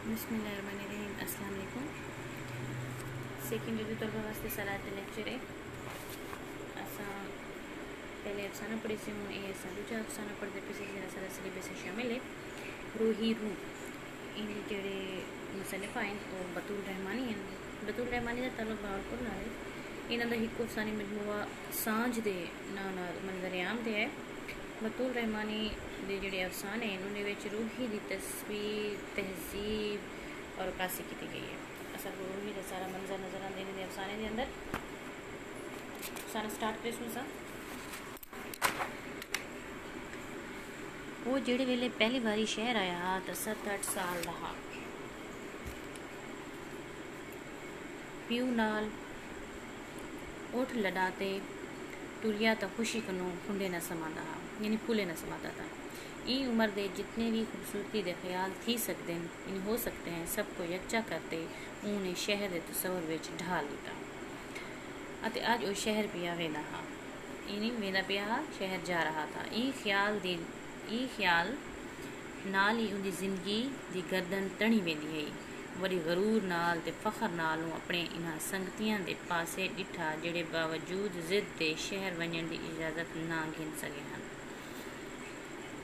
बिस्मिल्लाहिर्रहमानिर्रहीम। अस्सलाम वालेकुम। सेकंड जो तलबा वास्ते सलात लेक्चर है। असा पहले अफसाना पढ़ी से हूँ ये असा दूजा अफसाना पढ़ते पे जरा सारा सिलेबस शामिल है। रूही रूह इन जेड़े मुसन्निफ़ा हैं वो बतूल रहमानी हैं। बतूल रहमानी का ताल्लुक बहावलपुर नाल है। इन्हां दा हिक्को अफसानी मजमूआ सांझ दे नाम नाल मंजर-ए-आम दे है। बतूल रहमानी दे जेड़े अफसाने हैं उन्हें विच रूही दी तस्वीर तहजीब और अक्कासी की गई है। असा को रूही का सारा मंजर नजर आते हैं अफसाने के अंदर। अफसाना स्टार्ट करें सा वो जेड़े वेले पहली बारी शहर आया तो 7-8 साल रहा। प्यू नाल उठ लड़ाते टुरिया तो खुशी कनो फुंडे न समाता हा, यानी फूले न समाता था। ई उम्र दे जितने भी खूबसूरती दे ख्याल थी सकते हैं इन हो सकते हैं सबको यकजा करते उन्हें शहर के तस्वर विच ढाल दिता। अते अज वो शहर पिया वेंदा हा, इनी वेंदा पिया शहर जा रहा था। ई ख्याल नाल ही उनकी जिंदगी दी गर्दन तणी वेंदी है। वरी गरूर नाल ते फखर नाल अपने इन्हां संगतियां दे पासे डिठा जेड़े बावजूद जिद दे शहर वञण दी इजाजत ना घिन सके हैं।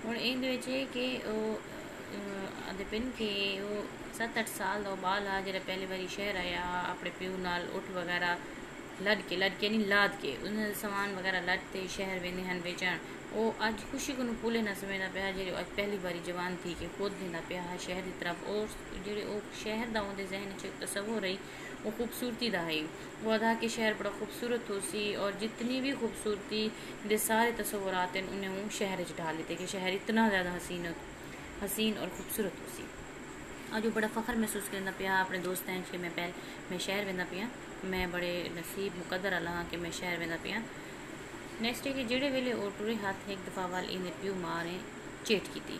हुण इहदे विच है कि आदे पिन कि वो 7-8 साल दा बाल आ जेड़ा पहली बारी शहर आया अपने प्यू नाल उठ वगैरह लड़ के नहीं लाद के उन्हें सामान वगैरह लड़ते शहर वेंदे हैं बेचण। वो अज खुशी को भूले न समझदा पिया जो अज पहली बारी जवान थी कि खुद वेंदा पिया शहर की तरफ। और जेड़े वो शहर दा उनके जहन च तस्वुर रही वो खूबसूरती दा है। वो अदा कि शहर बड़ा खूबसूरत हो सी और जितनी भी खूबसूरती दे सारे तस्वुरात हैं उन्हें वो शहर च डाल देते कि शहर इतना ज़्यादा हसीन और खूबसूरत हो सी। अज वो बड़ा फखर महसूस करता पिया अपने दोस्तों कि मैं शहर वेंदा पिया, मैं बड़े नसीब मुकदर अला हाँ कि मैं शहर वेंदा पिया। नैक्सट है कि जेड़े वेले वो टुरे हाथ एक दफ़ा वाल इन्हें प्यू माँ ने चेट की थी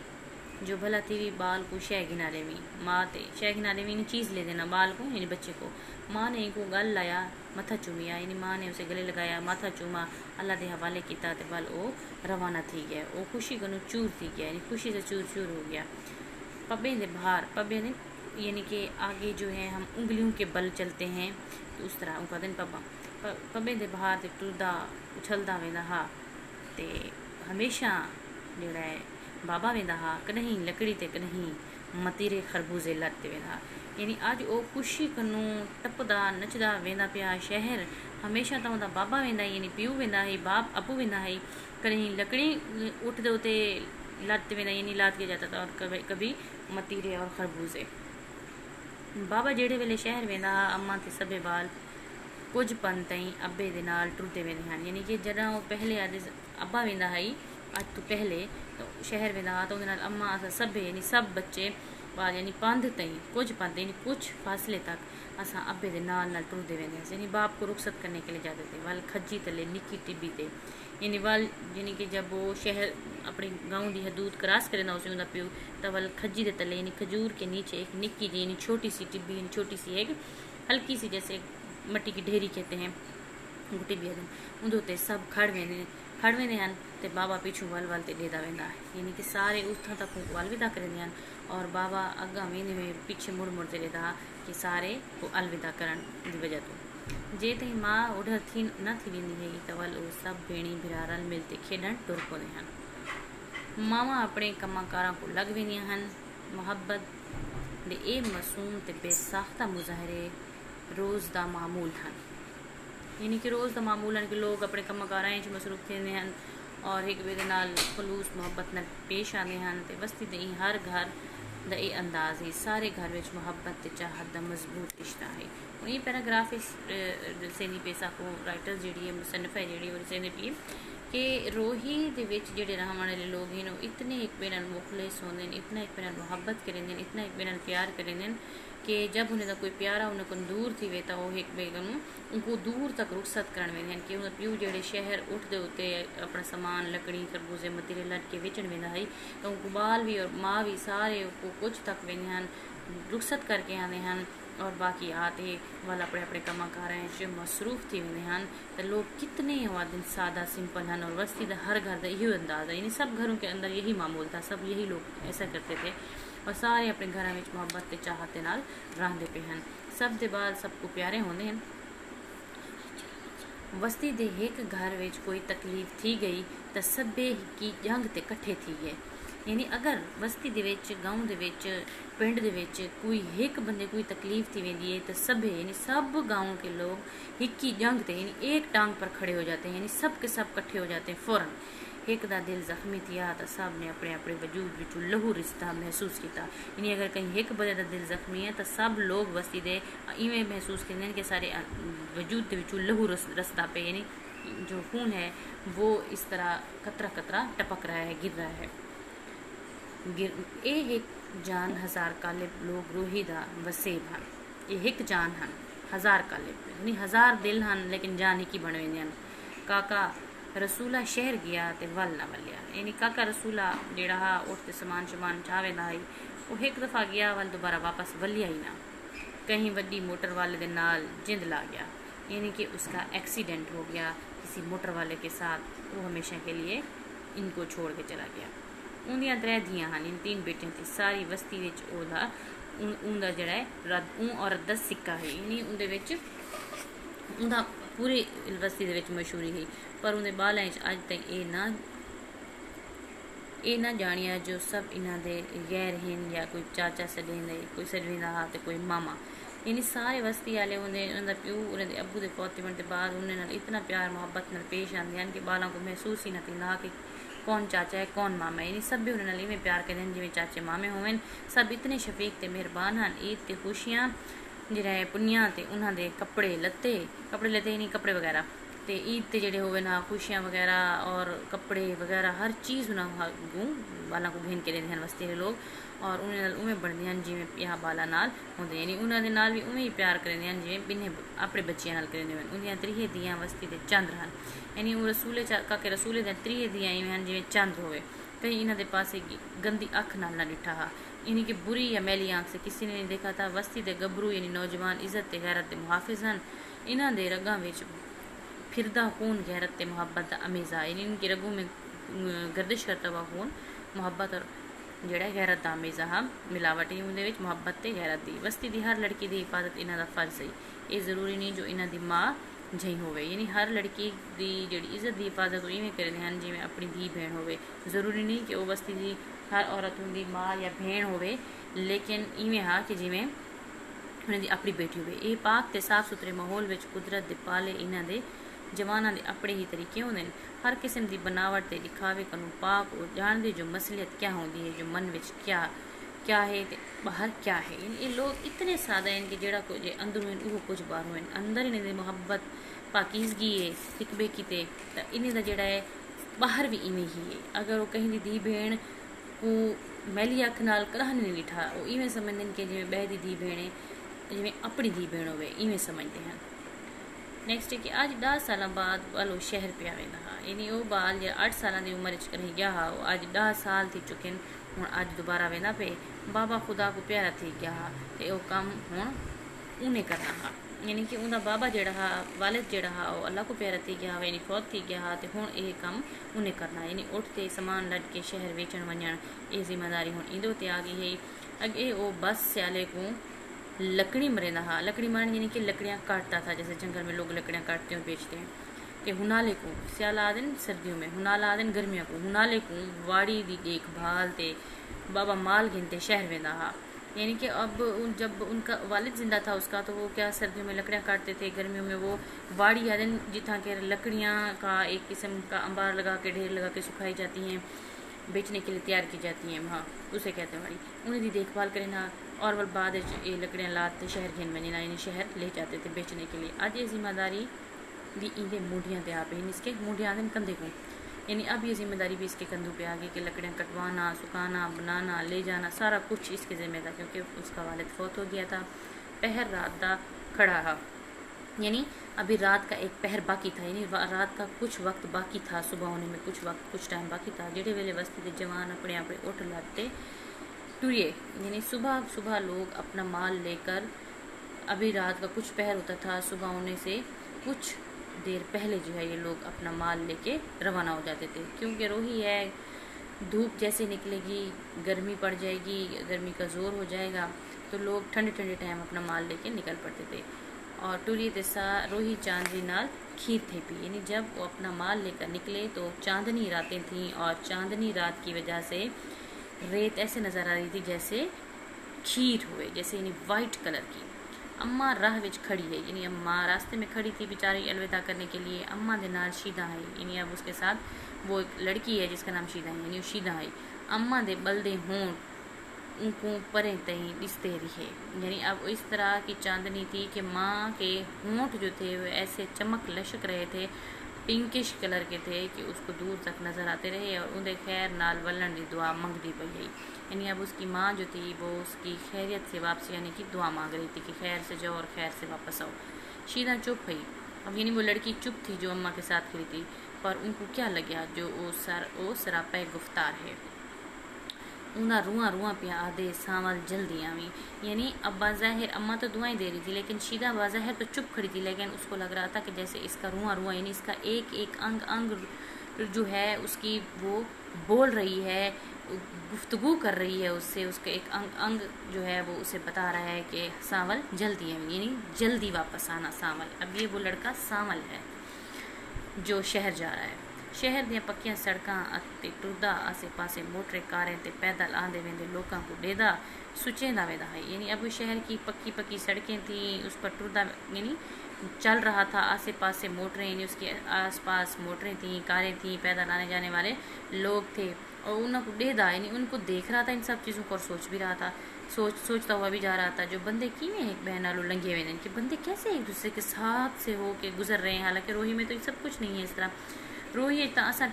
जो भला थी भी बाल को शह गिनारे में माँ ते शह गिनारे में इन्हें चीज़ ले देना बाल को यानी बच्चे को। माँ ने इनको गल लाया मथा चूमिया यानी माँ ने उसे गले लगाया माथा चूमा अल्लाह के हवाले किया तो बल वो रवाना थी गया। वो खुशी को चूर थी गया यानी खुशी से चूर चूर हो गया। पब्बे दे बाहर पब्बे ने यानी कि आगे जो है हम उंगलियों के बल चलते हैं तो उस तरह उनका दिन पब्बे दे बाहर ते टुरदा उछलदा वेंदा हा ते हमेशा जेड़ा है बाबा वेंदा हा कहीं लकड़ी ते कहीं मतीरे खरबूजे लड़ते वेंदा। यानी अज वो खुशी कनू टपदा नचदा वेंदा पिया शहर। हमेशा तो उनका बाबा वेंदा यानी प्यू वेंदा है बाप अबू वेंदा है कहीं लकड़ी उठते उते लड़ते वेंदा यानी लाद के जाता था और कभी मतीरे और खरबूजे। बाबा जेड़े वेले शहर वेंदा अम्मा ते सबे बाल कुछ पन तई अब्बे दे नाल टुरते वेंदे हैं। यानी कि जदा वो पहले आदे अब्बा वेंदा है अज तो पहले तो शहर वेंदा तो उहदे नाल अम्मा असा सबे यानी सब बच्चे बाल यानी पंध तई कुछ पंध यानी कुछ फासले तक असा अब्बे दे नाल टुरते वेंदे हैं। यानी बाप को रुखसत करने के लिए जाते थे वाल खज्जी तले निक्की टिब्बी ते यानी वाल यानी कि जब वो शहर अपने गाँव की हदूद क्रॉस करेंदा उसे उनका प्यू तो वाल खज्जी दे तले यानी खजूर के नीचे एक निक्की जी यानी छोटी सी टिब्बी यानी छोटी सी एक हल्की सी जैसे मट्टी की ढेरी कहते हैं गुटी भी उन्दे उत्ते सब खड़ वेंदे हैं ते बाबा पिछू वल ते देदा वेंदा है। यानी कि सारे उथां तक अलविदा करेंदे हैं और बाबा अग्गा वेंदे में पीछे मुड़ ते लेदा कि सारे को अलविदा करन दी वजह तो जे तई माँ उधर थी न थी वेंदी है तो वल वो सब भेणी भिरा रल मिलते खेडण टुर पौंदे हैं। मावां अपने कमाकारां को लग वेंदियां हैं। मुहब्बत दे ए मासूम ते बेसाख्ता मुजाहरे रोज़ दा मामूल हैं। यानी कि रोज़ दा मामूल हैं कि लोग अपने कमाकारां च मसरूफ थेंदे हैं और एक वे दे नाल खलूस मुहब्बत नाल पेश आते हैं ते बस्ती दे हर घर दा ये अंदाज है सारे घर विच मुहब्बत ते चाहत दा मजबूत रिश्ता है। और ये पैराग्राफ से नहीं पेशा को राइटर जी है मुसन्निफ़ा है जी और से पी कि रोही दे विच जेड़े रहने वाले लोग हैं इतने एक बे नाल मुखलिस होंदे इतना एक बे नाल मुहब्बत करेंदे इतना एक बे नाल प्यार करेंदे कि जब उन्हें कोई प्यारा उन्हें को दूर थी वे तो एक बे उनको दूर तक रुखसत कर वेंदे हैं कि उन प्यू जेड़े शहर उठते उते अपना सामान लकड़ी खरबूजे मतीरे लट के बेचण वेंदा है तो उनको बाल भी और माँ भी सारे कुछ तक वेंदे हैं रुखसत करके आते हैं और बाकी आते वाल अपने अपने कमाकारें मसरूफ थी वेंदे हैं तो लोग कितने दिन सादा सिंपल हैं और बस्ती का हर घर का यही अंदाज़ है। यानी सब घरों के अंदर यही मामूल था सब यही लोग ऐसा करते थे और सारे अपने घर में मुहब्बत ते चाहत दे नाल रहंदे पे हैं। सब दे बाल सबको प्यारे होंदे हैं। वस्ती दे एक घर विच कोई तकलीफ थी गई तो सभे की जंग ते कट्ठे थी गए। यानी अगर बस्ती दे विच, गाँव दे विच, पिंड दे विच कोई एक बंदे कोई तकलीफ थी वेंदी है तो सभे यानी सब गाँव के लोग एक ही जंग ते यानी एक टांग पर खड़े हो जाते हैं, यानी सब के सब कट्ठे हो जाते हैं फौरन। एक दा दिल जख्मी थिया तो सब ने अपने अपने वजूद विचों लहू रिश्ता महसूस किया। यानी अगर कहीं एक बंदे दा दिल जख्मी है तो सब लोग बस्ती दे इवें महसूस करते हैं कि सारे वजूद के विचों लहू रसदा पे, यानी जो खून है वो इस तरह कतरा कतरा टपक रहा है, गिर रहा है। ये एक जान हज़ार कालिब लोग रूही दा वसेब हन। ये एक जान हन हज़ार कालिब, यानी हज़ार दिल हन लेकिन जान ही की बन वेंदे हन। काका रसूला शहर गया ते वल ना वलिया, यानी काका रसूला जेड़ा हा उठते समान शमान चाह वेंदा ही, वो एक दफ़ा गया वल दोबारा वापस वलिया ही ना। कहीं वड्डी मोटर वाले दे नाल जिंद ला गया, यानी कि उसका एक्सीडेंट हो गया किसी मोटर वाले के साथ, वो हमेशा के लिए इनको छोड़ के चला गया। उन्दियां 3 धियां हन, इन 3 बेटियां थी। सारी बस्ती विच उनदा जेड़ा है औरत दा सिक्का है, यानी उनदे विच उनदा पूरी बस्ती दे विच मशहूरी है। पर उनदे बालां च अज तक ये ना जानिया जो सब इन्हां दे गैर हैं, या कोई चाचा सडेंदे, कोई सडवेंदा हा ते कोई मामा। यानी सारे बस्ती आले उनदा प्यो उनदे अब्बू दे पौते होने के बाद उन्हें नाल इतना प्यार मोहब्बत नाल पेश आंदे हैं कि बालां को महसूस ही ना थींदा कि कौन चाचा है कौन मामा है। यानी सब भी उन्हें इवें प्यार करते हैं जिवें चाचे मामे होवन। सब इतने शफीक ते मेहरबान हैं। ईद ते खुशियां जेड़ा है पुनियां ते उन्हां दे कपड़े लत्ते यानी कपड़े वगैरह ते ईद ते जेड़े होवे ना खुशियां वगैरह और कपड़े वगैरह हर चीज़ उन्होंने बालां को घेन के देंदे हैं बस्ती के लोग, और उन्हें उवें बनदे हैं जिवें यहाँ बाला नाल होंदे, यानी उन्हां दे नाल भी उवें ही प्यार करदे हैं जिवें बिन्ने अपने बच्चियां नाल करदे हैं। उन्दियां 3 धियां बस्ती दे चंद्र हैं, यानी वो रसूले काके रसूले दे 3 धियां इवें हैं जिवें चंद्र होवे। कहीं इन्हां दे पासे गंदी अख नाल ना डिठा हा, यानी कि बुरी या मैली आंख से किसी ने नहीं देखा था। बस्ती दे गबरू यानी नौजवान इज्जत ते गैरत दे मुहाफिज हैं। इन्हां दे रगां विच फिरदा खून गैरत ते मुहब्बत दा अमेज़ा, यानी इनकी रगों में गर्दिश करता हुआ खून मोहब्बत और जेड़ा गैरत दा अमेज़ा हा मिलावट ही उनदे विच मुहब्बत ते गैरत दी। बस्ती दी हर लड़की दी हिफाजत इन्हां दा फर्ज है। ये ज़रूरी नहीं जो इन्हां दी माँ जही होवे, यानी हर लड़की दी जेड़ी इज्जत दी हिफाजत इवें करदे हैं जिवें अपनी धी भेण होवे। ज़रूरी नहीं कि वो बस्ती दी हर औरत उनकी माँ या भेण होवे, लेकिन इवें हा कि जिवें उन्हें दी अपनी बेटी होवे। ये पाक ते साफ सुथरे माहौल विच कुदरत दे पाले इन्हां दे जवाना दे अपने ही तरीके होंदे हैं। हर किस्म की बनावट ते दिखावे कनू पाक और जानते जो मसलियत क्या होंदी है, जो मन विच क्या है ते बाहर क्या है। ये लोग इतने सादा हैं कि जेड़ा कुछ अंदरों है वो कुछ बाहरों है। अंदर इन्हें मुहब्बत पाकीज़गी है एक बेकी ते इन्हें दा जेड़ा है बाहर भी इवें ही है। अगर वो कहीं दी भेण को मैली अख नाल कदा नहीं लिठा, वो इवें समझते हैं कि जिवें बह दी धी भेण है, जिवें अपनी धी भेण होवे, इवें समझते हैं। नैक्सट है कि अज 10 साल बाद वालो शहर पिया वेंदा हा, यानी वो बाल जो 8 साल की उम्र कहीं गया हा, अज 10 साल थी चुके हूँ, अज दोबारा वेंदा पे। बाबा खुदा को प्यारा थी गया हा ते वो कम हूँ उन्हें करना हा, यानी कि उनका बाबा जेड़ा हा वालिद जेड़ा हा वो अल्लाह को प्यारा थी गया हा, यानी फौत थी गया हा, तो हूँ ये कम उन्हें करना, यानी उठते समान लड़ के शहर वेचण वञण ये जिम्मेदारी हूँ इंदो ते आ गई है। अगे वो बस स्याले को लकड़ी मरेंदा हा, लकड़ी मारने यानी कि लकड़ियाँ काटता था, जैसे जंगल में लोग लकड़ियाँ काटते हैं बेचते हैं। कि हुनाले को स्याला दिन सर्दियों में, हुनाला दिन गर्मियों को, हुनाले को वाड़ी दी देखभाल ते बाबा माल गिनते शहर वेंदा हा। यानी कि अब जब उनका वालिद जिंदा था उसका, तो वो क्या सर्दियों में लकड़ियाँ काटते थे, गर्मियों में वो वाड़ी या दिन जितना के लकड़ियाँ का एक किस्म का अंबार लगा के ढेर लगा के सुखाई जाती हैं, बेचने के लिए तैयार की जाती हैं, वहाँ उसे कहते हैं वाड़ी। उन्हें दी देखभाल करना और वह बाद ये लकड़ियाँ लाते शहर घेन वजना, यानी शहर ले जाते थे बेचने के लिए। अज ये जिम्मेदारी भी इनके मूढ़ियाँ ते आ पे, इसके मूढ़ियाँ आते कंधे को, यानी अब ये जिम्मेदारी भी इसके कंधों पे आ गई कि लकड़ियाँ कटवाना, सुखाना, बनाना, ले जाना सारा कुछ इसके जिम्मेदार, क्योंकि उसका वालिद फौत हो गया था। पहर रात का खड़ा रहा, यानी अभी रात का एक पहर बाकी था, यानी रात का कुछ वक्त बाकी था, सुबह होने में कुछ टाइम बाकी था। जेड़े वेले बस्ती के जवान अपने आप उठ लाते टुरिए, यानी सुबह सुबह लोग अपना माल लेकर, अभी रात का कुछ पहर होता था, सुबह होने से कुछ देर पहले जो है ये लोग अपना माल लेके रवाना हो जाते थे, क्योंकि रोही है धूप जैसे निकलेगी गर्मी पड़ जाएगी, गर्मी का ज़ोर हो जाएगा, तो लोग ठंडे ठंडे टाइम अपना माल लेके निकल पड़ते थे। और टुरी तिस्सा रोही चांदनी नाल खीर थे पी, यानी जब वो अपना माल लेकर निकले तो चांदनी रातें थीं, और चांदनी रात की वजह से रेत ऐसे नज़र आ रही थी जैसे खीर हुए, जैसे यानी वाइट कलर की। अम्मा राह विच खड़ी है, यानी अम्मा रास्ते में खड़ी थी बेचारी अलविदा करने के लिए। अम्मा दे नाल शीदा है, यानी अब उसके साथ वो एक लड़की है जिसका नाम शीदा है, यानी शीदा है। अम्मा दे बलदे होंठ उनको परे तई दिसते रहे, यानी अब इस तरह की चांदनी थी कि माँ के होंठ जो थे वो ऐसे चमक लशक रहे थे, पिंकिश कलर के थे कि उसको दूर तक नज़र आते रहे। और उन्हें खैर नाल वलन की दुआ मंगती पई गई, यानी अब उसकी माँ जो थी वो उसकी खैरियत से वापसी यानी कि दुआ मांग रही थी कि खैर से जाओ और खैर से वापस आओ। शीदा चुप हुई, अब यानी वो लड़की चुप थी जो अम्मा के साथ खड़ी थी, पर उनको क्या लगा जो ओ सरापा गुफ्तार है। उन्हें रुआ रुआ पिया आदे सावल जल्दी आवी, यानी अब बाज़ाहिर अम्मा तो दुआएं दे रही थी, लेकिन शीदा बाज़ाहिर तो चुप खड़ी थी, लेकिन उसको लग रहा था कि जैसे इसका रुआ रुआ यानी इसका एक एक अंग अंग जो है उसकी वो बोल रही है, गुफ्तगू कर रही है उससे, उसका एक अंग अंग जो है वो उसे बता रहा है कि सावल जल्दी आवी, यानी जल्दी वापस आना सावल। अब ये वो लड़का सावल है जो शहर जा रहा है। शहर ਦੀਆਂ पक्कियां सड़कां ਅਤੇ टुरदा आसे पासे मोटरे कारें ते पैदल आंदे वेंदे लोगों को डेदा सुचेंदा वेंदा है, यानी अब शहर की पक्की पक्की सड़कें थी, उस पर टुरदा यानी चल रहा था, आसे पासे मोटरें यानी उसके आसपास मोटरें थी, कारें थी, पैदल आने जाने वाले लोग थे, और उनको डेदा यानी उनको देख रहा था इन सब चीज़ों को और सोच भी रहा था, सोचता हुआ भी जा रहा था जो बंदे किवें एक बहन आलू लंघे हुए हैं कि बंदे कैसे एक दूसरे के साथ से हो के गुजर रहे हैं। हालांकि रोही में तो ये सब कुछ नहीं है इस तरह। रोही इतना असा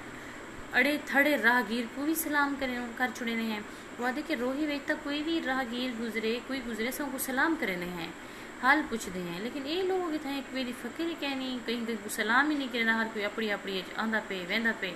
अड़े थड़े राहगीर को भी सलाम कर छुड़े हैं। वादे कि रोही वे तक कोई भी राहगीर गुजरे कोई गुजरे सो को सलाम करे हैं, हाल पूछते हैं, लेकिन ये लोग इतना एक मेरी फकीर कहनी कहीं कहीं को सलाम ही नहीं करना, हर कोई अपनी अपनी आंदा पे वेंदा पे,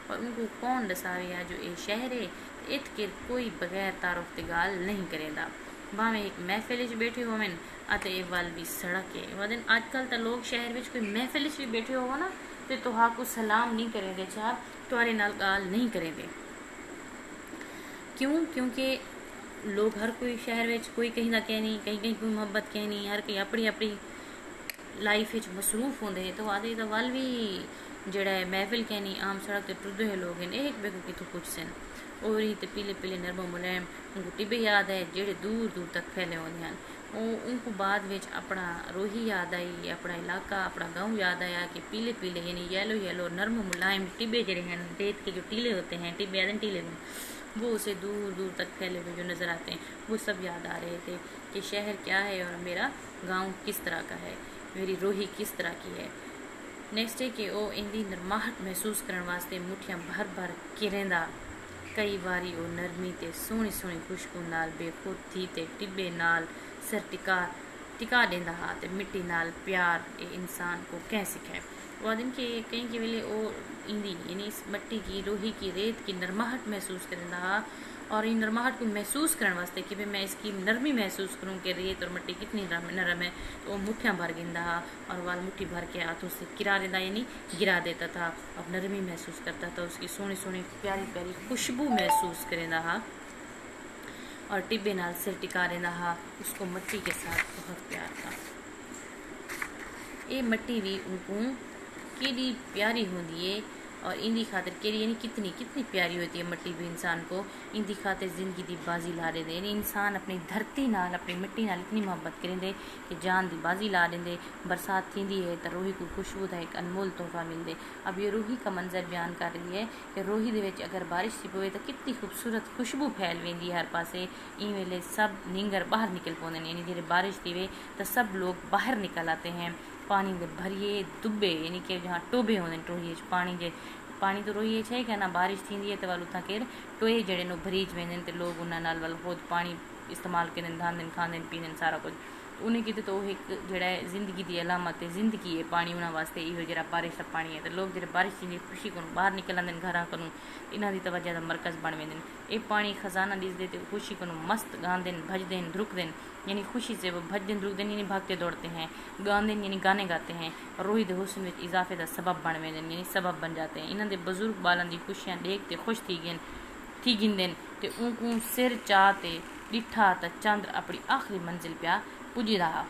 और उनको कौन दसावे है जो ये शहर है इत के कोई बगैर तारुफ ते गाल नहीं करेंदा, भावें एक महफिल बैठे होवन अते ये वाल भी सड़क है। वदन आजकल तो लोग शहर में कोई महफिल भी बैठे हो ना तो तुहार को सलाम नहीं करेंगे, चाह तुम्हारे नाल गाल नहीं करेंगे। क्यों? क्योंकि लोग हर कोई शहर में कोई कहीं ना कहनी कहीं कहीं कोई मुहब्बत कहनी, हर कोई अपनी अपनी लाइफ मसरूफ होंगे, तो आदे तो वाल भी जड़ा है महफिल कहनी आम सड़क ते टुरदे हुए लोग हैं एक बेगू कितों कुछ सन और ही पीले पीले नरमो मुलायम उनको टिब्बे याद है जेड़े दूर दूर तक फैले होते हैं। उनको बाद में अपना रोही याद आई, अपना इलाका अपना गाँव याद आया कि पीले पीले यानी येलो येलो नरम मुलायम टिब्बे जड़े हैं रेत के जो टीले होते हैं, टिब्बे आदन टीले में वो उसे दूर दूर तक फैले हुए जो नज़र आते हैं, वो सब याद आ रहे थे कि शहर क्या है और मेरा गाँव किस तरह का है, मेरी रोही किस तरह की है। नेक्स्ट है कि वो इंदी नरमाहट महसूस करने वास्ते मुठियां भर भर किरेंदा, कई बारी वो नरमी ते सोहनी सोहनी खुशबू नाल बेखुद थी ते टिब्बे नाल सिर टिका देंदा हा ते मिट्टी नाल प्यार ए इंसान को कैं सिखाए। वो दिन के कहीं के वेले वो इंदी यानी इस मट्टी की रोही की रेत की नरमाहट महसूस करेंदा हा, और इन नरमाहट को महसूस करने वास्ते कि भाई मैं इसकी नरमी महसूस करूँ कि रेत और मिट्टी कितनी नरम है, तो वो मुठ्ठियाँ भर गिंदा हा और वाल मुट्ठी भर के हाथों से गिरा देता यानी गिरा देता था और नरमी महसूस करता था, उसकी सोहनी सोहनी प्यारी प्यारी खुशबू महसूस करेंदा हा और टिब्बे नाल सिर टिका देंदा हा। उसको मिट्टी के साथ बहुत प्यार था। ये मिट्टी भी उनको केड़ी प्यारी होंदी है और इंदी खातिर केड़ी यानी कितनी कितनी प्यारी होती है मिट्टी भी इंसान को, इंदी खातिर जिंदगी दी बाजी ला देंदे, यानी इंसान अपनी धरती नाल अपनी मिट्टी नाल इतनी मोहब्बत करेंदे कि जान दी बाजी ला देंदे। बरसात थींदी है तो रोही को खुशबू का एक अनमोल तोहफा मिलते। अब ये रोही का मंजर बयान कर रही है कि रोही दे विच अगर बारिश थी पवे तो कितनी खूबसूरत खुशबू फैल वेंदी है हर पासे। इन वेले सब नींगर बाहर निकल पाते हैं, यानी जेरे बारिश थी वे तो सब लोग बाहर निकल आते हैं पानी दे भरिए दुब्बे यानी कि जहाँ टोबे होंगे रोही पानी तो रोही है क्या ना बारिश थी है तो वाल उतना केर टोए जड़े नो भरीज वेंदे तो लोग उन्होंने नाल वाल खुद पानी इस्तेमाल करें धांदन खांदन पींदन सारा कुछ उन्हें की तो एक जड़ा है जिंदगी की अलामत है, जिंदगी है पानी उन्होंने वास्ते यो जरा बारिश का पानी है तो लोग जो बारिश थी खुशी को बाहर निकल आते घर को इन्हों की तवज्जो का मरकज़ बन वेंदे। ये पानी खजाना ॾिसदे तो खुशी को मस्त गांदे भजदे ध्रुकदे, यानी खुशी से वो भजदे ध्रुकदे यानी भागते दौड़ते हैं, गांदे यानी गाने गाते हैं और रोही दे हुस्न में इजाफे का सबब बन वेंदे यानी सबब बन जाते हैं। इन्होंने बुजुर्ग बालन की खुशियाँ देख के खुश थी गए थी गिंदन ते ऊंकू सिर चाह ते डिठा त चंद्र अपनी आखिरी मंजिल प्या पुजी रहा।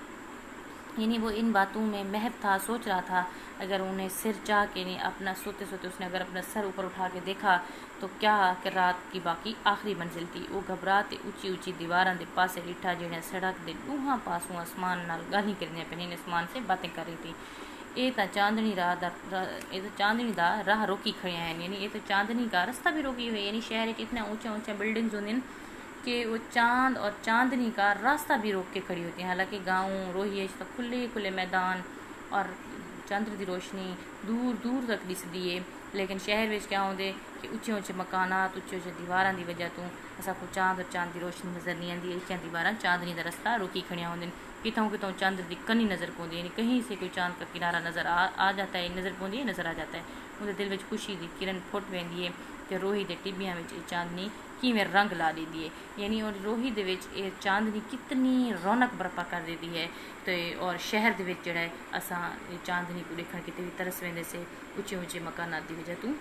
यानी वो इन बातों में महव था, सोच रहा था अगर उन्हें सिर चाह के नहीं अपना सोते सोते उसने अगर अपना सर ऊपर उठा के देखा तो क्या कि रात की बाकी आखिरी मंजिल थी। वो घबराते ऊंची ऊंची दीवारां दे पासे डिठा जेड़ियां सड़क दे दूहां पासों आसमान नाल गाली करदियां पईयां, आसमान से बातें कर रही थी। ये तो चांदनी दा राह रोकी खड़े हैं, यानी ये तो चांदनी का रास्ता भी रोकी हुई है। यानी शहर के इतना ऊंचा ऊंचा बिल्डिंग्स होंगे कि वो चांद और चांदनी का रास्ता भी रोक के खड़ी होती हैं। हालांकि गाँव रोही तो खुले खुले मैदान और चंद्र की रोशनी दूर दूर तक दिसदी है, लेकिन शहर में क्या होंगे कि उच्चे उच्चे मकानात उच्चे उच्चे दीवारां की वजह तो असां को चांद और चांद की रोशनी नज़र नहीं आती। उच्चियां दीवारां चांदनी का रास्ता रोकी खड़ियां होंदिन। कितों कितों चंद्र की कनी नज़र पौंदी, यानी कहीं से कोई चांद का किनारा नज़र आ जाता है, नज़र पौंदी है, नज़र आ जाता है। उनके दिल में खुशी की किरण फुट वेंदी है कि रोही के टिब्बियां में चांदनी किवें रंग ला देती है। यानी और रोही दे विच ये चांदनी कितनी रौनक बर्पा कर देती है। तो और शहर दे विच जिहड़ा असां चांदनी को देखण किते भी तरस वेंदे से ऊंचे ऊंचे मकानात की वजह तू।